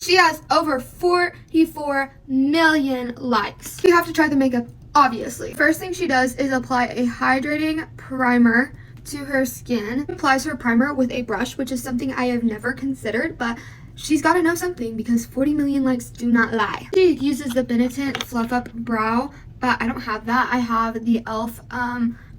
She has over 44 million likes. You have to try the makeup, obviously. First thing she does is apply a hydrating primer to her skin. Applies her primer with a brush, which is something I have never considered, but she's got to know something because 40 million likes do not lie. She uses the Benetint Fluff Up Brow, but I don't have that. I have the e.l.f.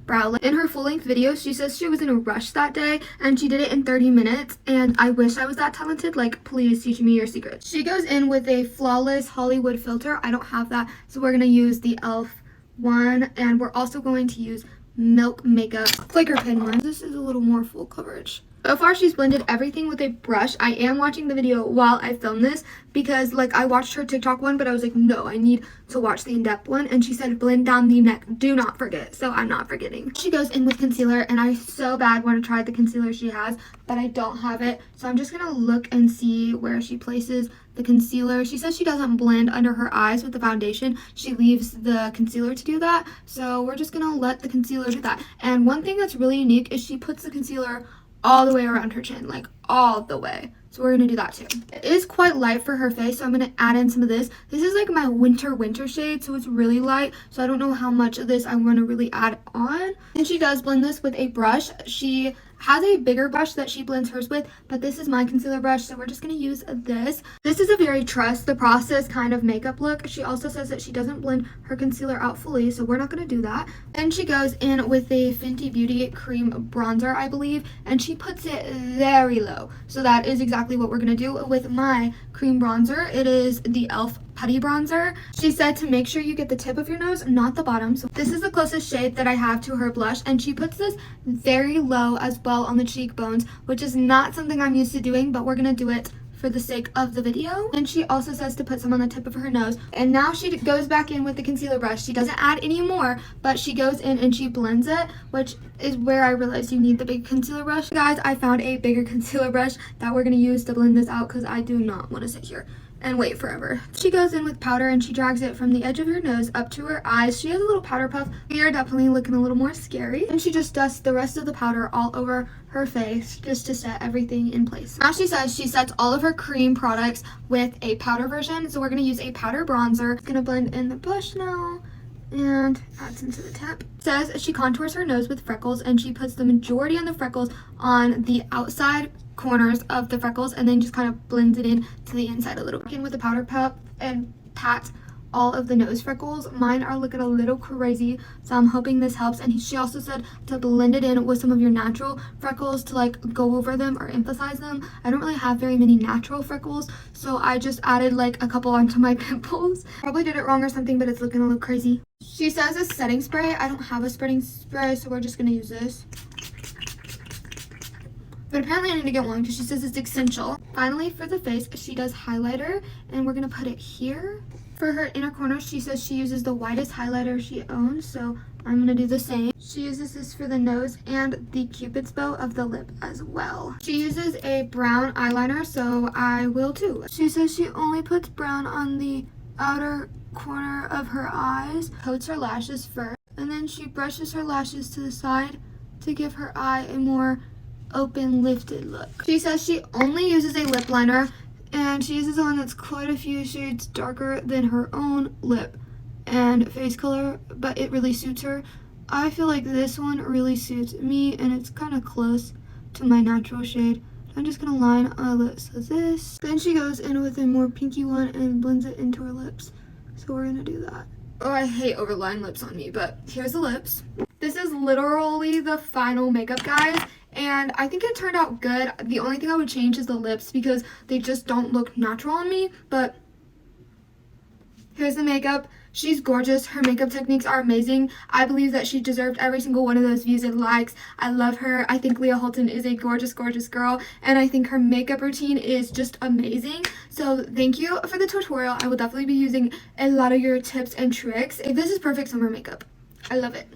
brow lip. In her full-length video, she says she was in a rush that day and she did it in 30 minutes, and I wish I was that talented. Like, please teach me your secrets. She goes in with a Flawless Hollywood filter. I don't have that, so we're gonna use the e.l.f. one, and we're also going to use Milk Makeup Flicker Pin one. This is a little more full coverage. So far, she's blended everything with a brush. I am watching the video while I film this because, like, I watched her TikTok one, but I was like, no, I need to watch the in-depth one. And she said, blend down the neck. Do not forget. So I'm not forgetting. She goes in with concealer, and I so bad want to try the concealer she has, but I don't have it. So I'm just going to look and see where she places the concealer. She says she doesn't blend under her eyes with the foundation. She leaves the concealer to do that. So we're just going to let the concealer do that. And one thing that's really unique is she puts the concealer all the way around her chin, like all the way. So we're gonna do that too. It is quite light for her face, so I'm gonna add in some of this. This is like my winter shade, so it's really light. So I don't know how much of this I want to really add on. And she does blend this with a brush. She has a bigger brush that she blends hers with, but this is my concealer brush, so we're just gonna use this. This is a very trust the process kind of makeup look. She also says that she doesn't blend her concealer out fully, so we're not gonna do that. Then she goes in with a Fenty Beauty cream bronzer, I believe, and she puts it very low. So that is exactly what we're gonna do with my cream bronzer. It is the e.l.f. Putty Bronzer. She said to make sure you get the tip of your nose, not the bottom. So this is the closest shade that I have to her blush, and she puts this very low as well on the cheekbones, which is not something I'm used to doing, but we're gonna do it for the sake of the video. And she also says to put some on the tip of her nose. And now she goes back in with the concealer brush. She doesn't add any more, but she goes in and she blends it, which is where I realized you need the big concealer brush. Guys, I found a bigger concealer brush that we're gonna use to blend this out because I do not want to sit here and wait forever. She goes in with powder and she drags it from the edge of her nose up to her eyes. She has a little powder puff. We are definitely looking a little more scary. And she just dusts the rest of the powder all over her face just to set everything in place. Now she says she sets all of her cream products with a powder version. So we're gonna use a powder bronzer. Gonna blend in the blush now and add some to the tip. Says she contours her nose with freckles, and she puts the majority of the freckles on the outside corners of the freckles and then just kind of blends it in to the inside a little bit. In with the powder puff and pat all of the nose freckles. Mine are looking a little crazy, so I'm hoping this helps. And she also said to blend it in with some of your natural freckles to like go over them or emphasize them. I don't really have very many natural freckles, so I just added like a couple onto my pimples. Probably did it wrong or something, but it's looking a little crazy. She says a setting spray. I don't have a setting spray, so we're just gonna use this. But apparently I need to get one because she says it's essential. Finally, for the face, she does highlighter, and we're gonna put it here. For her inner corner, she says she uses the whitest highlighter she owns, so I'm gonna do the same. She uses this for the nose and the cupid's bow of the lip as well. She uses a brown eyeliner, so I will too. She says she only puts brown on the outer corner of her eyes, coats her lashes first, and then she brushes her lashes to the side to give her eye a more open, lifted look. She says she only uses a lip liner, and she uses one that's quite a few shades darker than her own lip and face color, but it really suits her. I feel like this one really suits me, and it's kind of close to my natural shade. I'm just gonna line our lips with this. Then she goes in with a more pinky one and blends it into her lips. So we're gonna do that. Oh, I hate overlying lips on me, but here's the lips. This is literally the final makeup, guys, and I think it turned out good. The only thing I would change is the lips because they just don't look natural on me, but here's the makeup. She's gorgeous. Her makeup techniques are amazing. I believe that she deserved every single one of those views and likes. I love her. I think Leah Halton is a gorgeous, gorgeous girl, and I think her makeup routine is just amazing. So thank you for the tutorial. I will definitely be using a lot of your tips and tricks. This is perfect summer makeup. I love it.